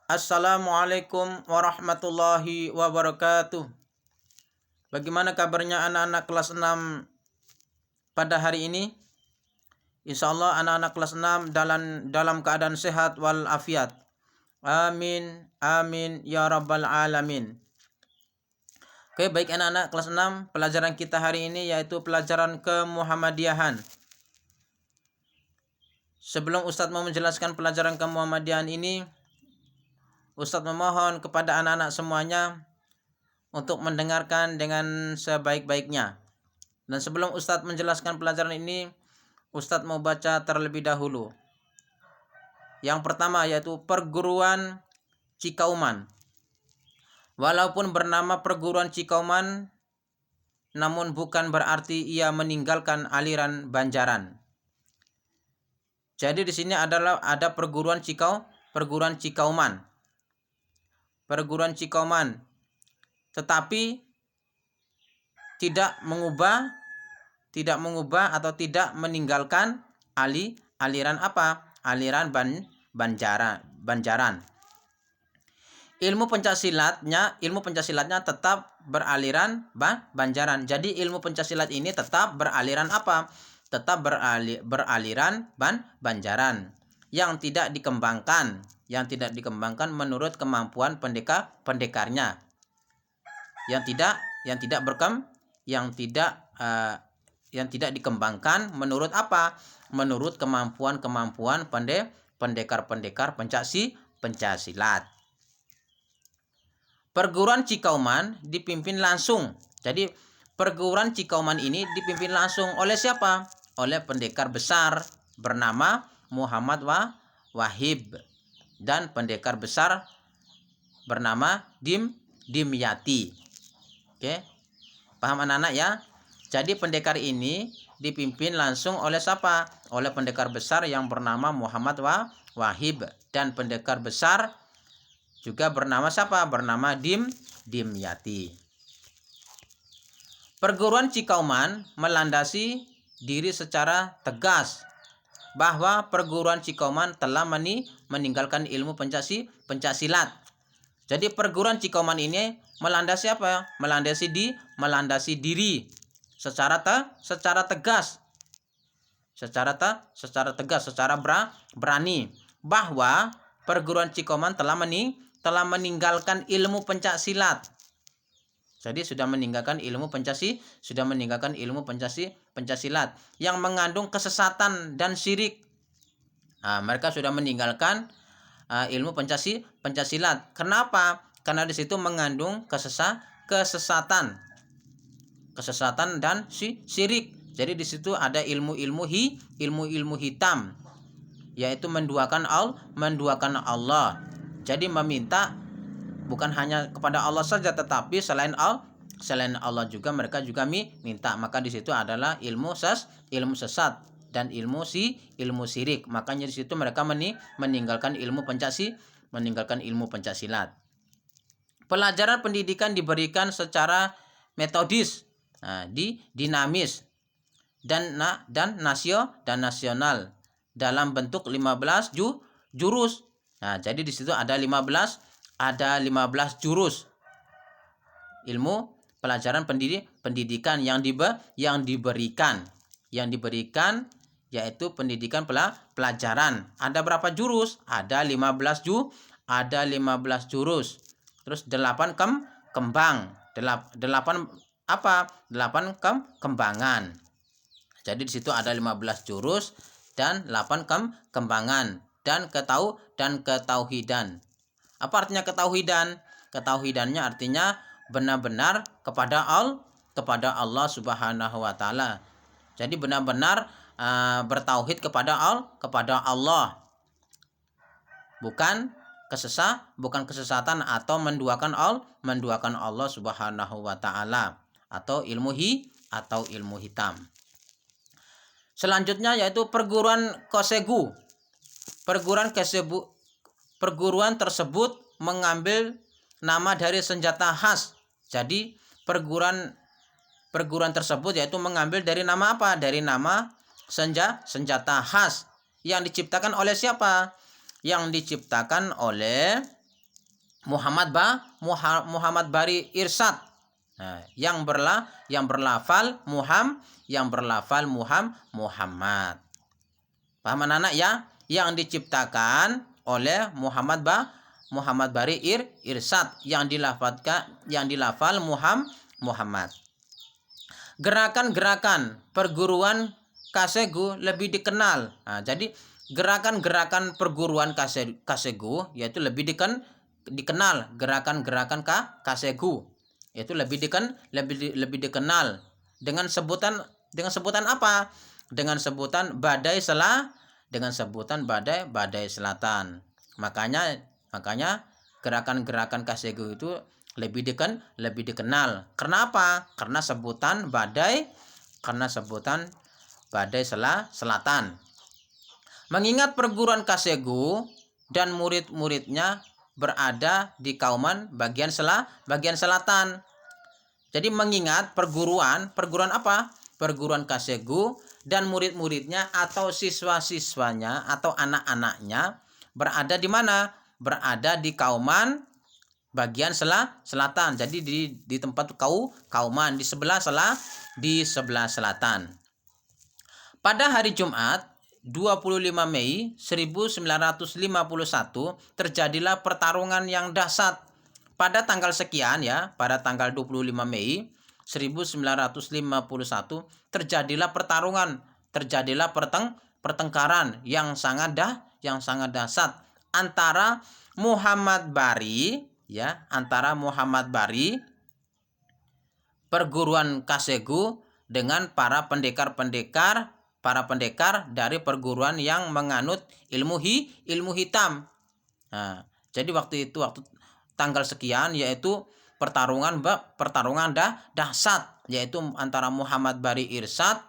Assalamualaikum warahmatullahi wabarakatuh. Bagaimana kabarnya anak-anak kelas 6 pada hari ini? Insya Allah anak-anak kelas 6 dalam keadaan sehat walafiat. Amin, amin, ya rabbal alamin. Oke, baik anak-anak kelas 6, pelajaran kita hari ini yaitu pelajaran kemuhammadiyahan. Sebelum Ustadz mau menjelaskan pelajaran kemuhammadiyahan ini, Ustadz memohon kepada anak-anak semuanya untuk mendengarkan dengan sebaik-baiknya. Dan sebelum Ustadz menjelaskan pelajaran ini, Ustadz mau baca terlebih dahulu. Yang pertama yaitu perguruan Cikauman. Walaupun bernama perguruan Cikauman, namun bukan berarti ia meninggalkan aliran Banjaran. Jadi di sini ada perguruan Cikauman. Perguruan Cikauman. Tetapi tidak mengubah atau tidak meninggalkan aliran apa? Aliran Banjaran. Ilmu pencaksilatnya tetap beraliran Banjaran. Jadi ilmu pencaksilat ini tetap beraliran apa? Tetap beraliran Banjaran yang tidak dikembangkan menurut kemampuan pendekarnya. Yang tidak dikembangkan menurut apa? Menurut kemampuan pendekar pencaksilat. Perguruan Cikauman dipimpin langsung. Jadi perguruan Cikauman ini dipimpin langsung oleh siapa? Oleh pendekar besar bernama Muhammad Wahib dan pendekar besar bernama Dimyati. Oke, paham anak-anak ya? Jadi pendekar ini dipimpin langsung oleh siapa? Oleh pendekar besar yang bernama Muhammad Wahib dan pendekar besar juga bernama siapa? Bernama Dimyati. Perguruan Cikauman melandasi diri secara tegas bahwa perguruan Cikauman telah meninggalkan ilmu pencaksilat. Jadi perguruan Cikauman ini melandasi apa? Melandasi diri secara tegas, secara berani bahwa perguruan Cikauman telah meninggalkan ilmu pencaksilat. Jadi sudah meninggalkan ilmu pencaksilat yang mengandung kesesatan dan syirik. Nah, mereka sudah meninggalkan ilmu pencaksilat. Kenapa? Karena di situ mengandung kesesatan dan syirik. Jadi di situ ada ilmu hitam, yaitu menduakan Allah. Jadi meminta bukan hanya kepada Allah saja, tetapi selain Allah juga mereka juga minta. Maka di situ adalah ilmu sesat dan ilmu syirik. Makanya di situ mereka meninggalkan ilmu pencaksilat. Pelajaran pendidikan diberikan secara metodis, dinamis dan nasional dalam bentuk 15 jurus. Nah, jadi di situ ada 15 jurus ilmu pelajaran pendidikan yang diberikan yaitu pendidikan pelajaran. Ada berapa jurus? Ada 15 jurus. Terus 8 kembang. 8 kembangan. Jadi di situ ada 15 jurus dan 8 kembangan dan ketauhidan. Apa artinya ketauhidan? Ketauhidannya artinya benar-benar kepada Allah Subhanahu wa taala. Jadi benar-benar bertauhid kepada Allah. Bukan kesesatan atau menduakan Allah Subhanahu wa taala atau ilmu hitam. Selanjutnya yaitu perguruan Kosegu. Perguruan tersebut mengambil nama dari senjata khas. Jadi perguruan tersebut yaitu mengambil dari nama apa? Dari nama senjata khas yang diciptakan oleh siapa? Yang diciptakan oleh Muhammad Bari Irsyad. Nah, yang berlafal Muhammad. Paham anak ya? Yang diciptakan oleh Muhammad Bari Irsyad, yang dilafal Muhammad. Gerakan-gerakan perguruan Kasegu lebih dikenal. Nah, jadi gerakan-gerakan perguruan Kasegu yaitu lebih dikenal gerakan-gerakan Kasegu, yaitu lebih dikenal dengan sebutan apa? Dengan sebutan badai selatan. Makanya gerakan-gerakan Kasegu itu lebih dikenal. Kenapa? Karena sebutan badai selatan. Mengingat perguruan Kasegu dan murid-muridnya berada di Kauman bagian selatan. Jadi mengingat perguruan apa? Perguruan Kasegu dan murid-muridnya atau siswa-siswanya atau anak-anaknya berada di mana? Berada di Kauman bagian selatan. Jadi di tempat Kauman di sebelah selatan. Pada hari Jumat 25 Mei 1951 terjadilah pertarungan yang dahsyat. Pada tanggal sekian ya, pada tanggal 25 Mei 1951 terjadilah pertengkaran yang sangat dahsyat antara Muhammad Bari perguruan Kasegu dengan para pendekar dari perguruan yang menganut ilmu hitam. Nah, jadi waktu tanggal sekian yaitu pertarungan dahsyat yaitu antara Muhammad Bari Irsyad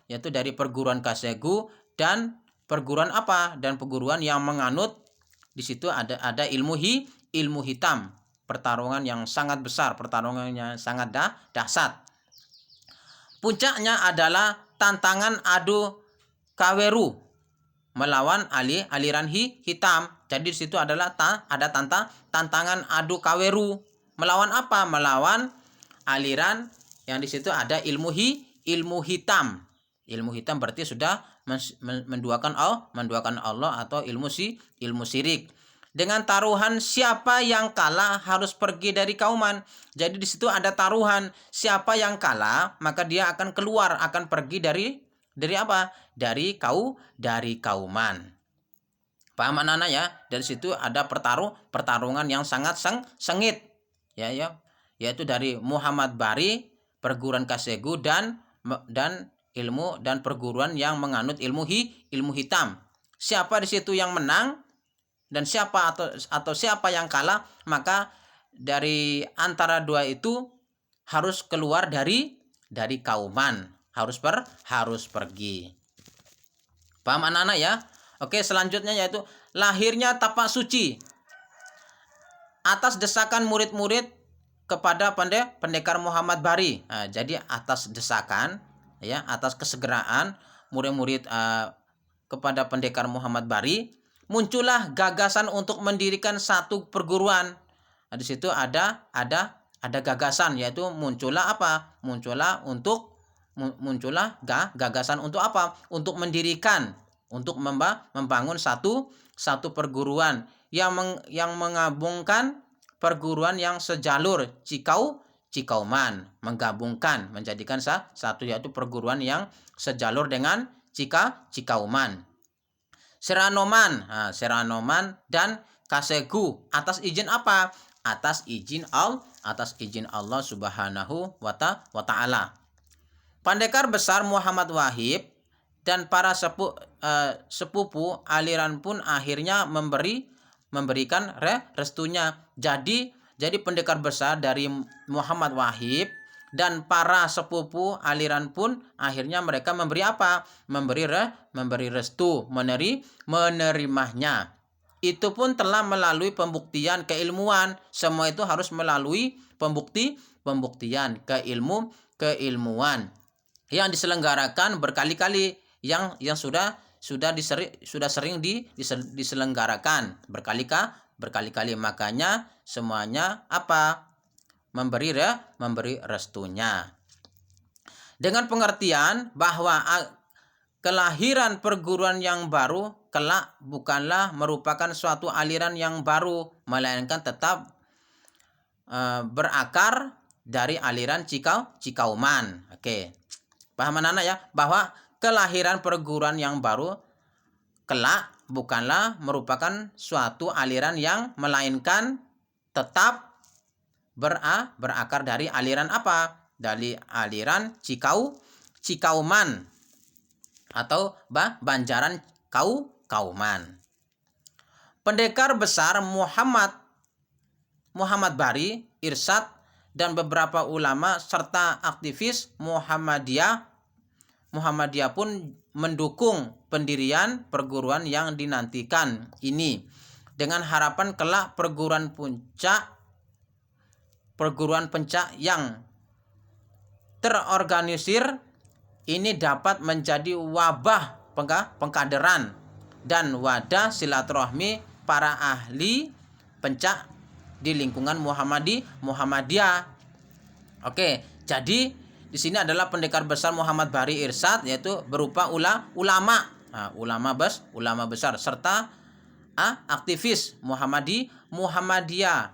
yaitu dari perguruan Kasegu dan perguruan apa? Dan perguruan yang menganut di situ ada ilmu hitam. Pertarungan yang sangat besar, pertarungan yang sangat dahsyat. Puncaknya adalah tantangan adu Kaweru melawan aliran hitam. Jadi di situ ada tantangan adu Kaweru melawan apa? Melawan aliran yang di situ ada ilmu hitam. Ilmu hitam berarti sudah menduakan Allah atau ilmu syirik. Dengan taruhan siapa yang kalah harus pergi dari Kauman. Jadi di situ ada taruhan, siapa yang kalah maka dia akan pergi dari apa? Dari Kauman. Paham anak-anak ya? Dari situ ada pertarungan yang sangat sengit. Ya, yaitu dari Muhammad Bari perguruan Kasegu dan perguruan yang menganut ilmu hitam. Siapa di situ yang menang dan siapa atau siapa yang kalah, maka dari antara dua itu harus keluar dari Kauman, harus pergi. Paham anak-anak ya? Oke, selanjutnya yaitu lahirnya tapak suci. Atas desakan murid-murid kepada pendekar Muhammad Bari. Nah, jadi atas desakan ya, atas kesegeraan murid-murid kepada pendekar Muhammad Bari, muncullah gagasan untuk mendirikan satu perguruan. Nah, di situ ada gagasan yaitu muncullah apa? Muncullah gagasan untuk apa? Untuk mendirikan, untuk membangun satu perguruan yang menggabungkan perguruan yang sejalur Cikauman, menggabungkan menjadikan satu yaitu perguruan yang sejalur dengan Cikauman. Seranoman dan Kasegu atas izin apa? Atas izin Allah Subhanahu wa ta'ala. Pendekar besar Muhammad Wahib dan para sepupu aliran pun akhirnya memberikan restunya. Jadi pendekar besar dari Muhammad Wahib dan para sepupu aliran pun akhirnya mereka memberi apa? Memberi restu, menerimanya. Itu pun telah melalui pembuktian keilmuan. Semua itu harus melalui pembuktian keilmuan yang diselenggarakan berkali-kali, yang sudah sering diselenggarakan berkali-kali, makanya semuanya apa? Memberi restunya. Dengan pengertian bahwa kelahiran perguruan yang baru kelak bukanlah merupakan suatu aliran yang baru, melainkan tetap berakar dari aliran Cikauman. Oke. Paham anak-anak ya? Bahwa kelahiran perguruan yang baru kelak bukanlah merupakan suatu aliran yang melainkan tetap berakar dari aliran apa? Dari aliran Cikauman atau Banjaran Kauman. Pendekar besar Muhammad Bari Irsyad dan beberapa ulama serta aktivis Muhammadiyah pun mendukung pendirian perguruan yang dinantikan ini dengan harapan kelak perguruan pencak yang terorganisir ini dapat menjadi wabah pengkaderan dan wadah silaturahmi para ahli pencak di lingkungan Muhammadiyah. Oke, jadi di sini adalah pendekar besar Muhammad Bari Irsyad, yaitu berupa ulama besar serta aktivis Muhammadiyah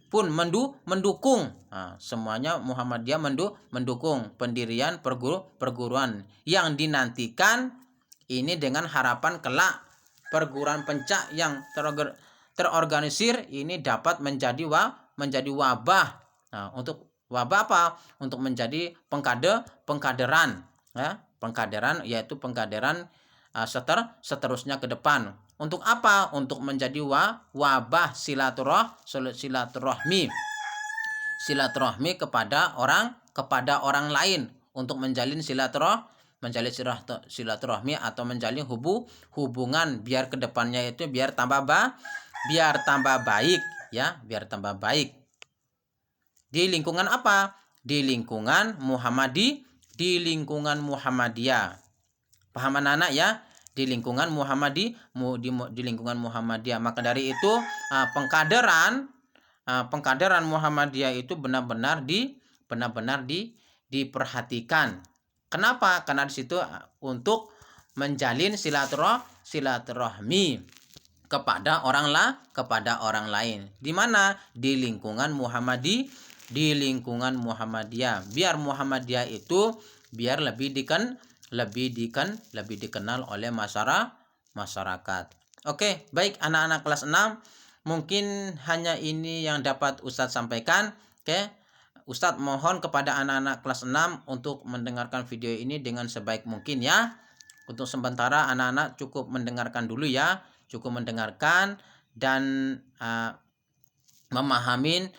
pun mendukung. Semuanya Muhammadiyah mendukung pendirian perguruan yang dinantikan ini dengan harapan kelak perguruan pencak yang terorganisir ini dapat menjadi wabah. Untuk wabah apa? Untuk menjadi pengkaderan, ya, pengkaderan yaitu pengkaderan seterusnya ke depan. Untuk apa? Untuk menjadi wabah silaturahmi kepada orang lain, untuk menjalin silaturahmi atau menjalin hubungan biar kedepannya itu biar tambah baik, ya, biar tambah baik. Di lingkungan apa? Di lingkungan Muhammadiyah. Paham anak-anak ya? Di lingkungan Muhammadiyah. Maka dari itu pengkaderan Muhammadiyah itu benar-benar diperhatikan. Kenapa? Karena di situ untuk menjalin silaturahmi kepada orang lain. Di mana? Di lingkungan Muhammadiyah. Biar Muhammadiyah itu biar lebih dikenal oleh masyarakat. Oke, baik anak-anak kelas 6, mungkin hanya ini yang dapat Ustadz sampaikan. Oke. Ustadz mohon kepada anak-anak kelas 6 untuk mendengarkan video ini dengan sebaik mungkin ya. Untuk sementara anak-anak cukup mendengarkan dulu ya. Cukup mendengarkan dan memahamin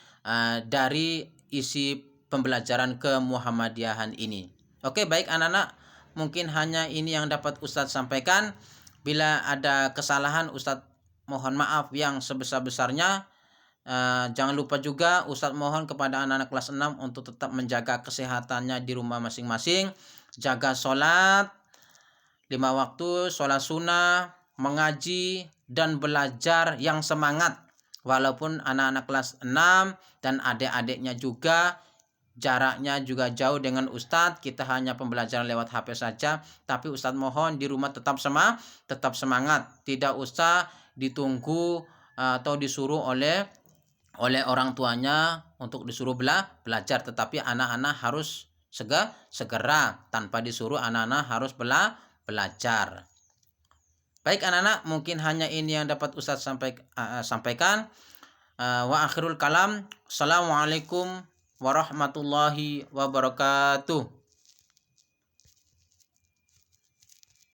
dari isi pembelajaran kemuhammadiyahan ini. Oke, baik anak-anak, mungkin hanya ini yang dapat Ustadz sampaikan. Bila ada kesalahan, Ustadz mohon maaf yang sebesar-besarnya. Jangan lupa juga Ustadz mohon kepada anak-anak kelas 6 untuk tetap menjaga kesehatannya di rumah masing-masing. Jaga sholat 5 waktu, sholat sunnah, mengaji, dan belajar yang semangat. Walaupun anak-anak kelas 6 dan adik-adiknya juga jaraknya juga jauh dengan Ustadz, kita hanya pembelajaran lewat HP saja, tapi Ustadz mohon di rumah tetap semangat. Tidak usah ditunggu atau disuruh oleh orang tuanya untuk disuruh belajar, tetapi anak-anak harus segera tanpa disuruh, anak-anak harus belajar. Baik anak-anak, mungkin hanya ini yang dapat Ustadz sampaikan. Wa akhirul kalam. Assalamualaikum warahmatullahi wabarakatuh.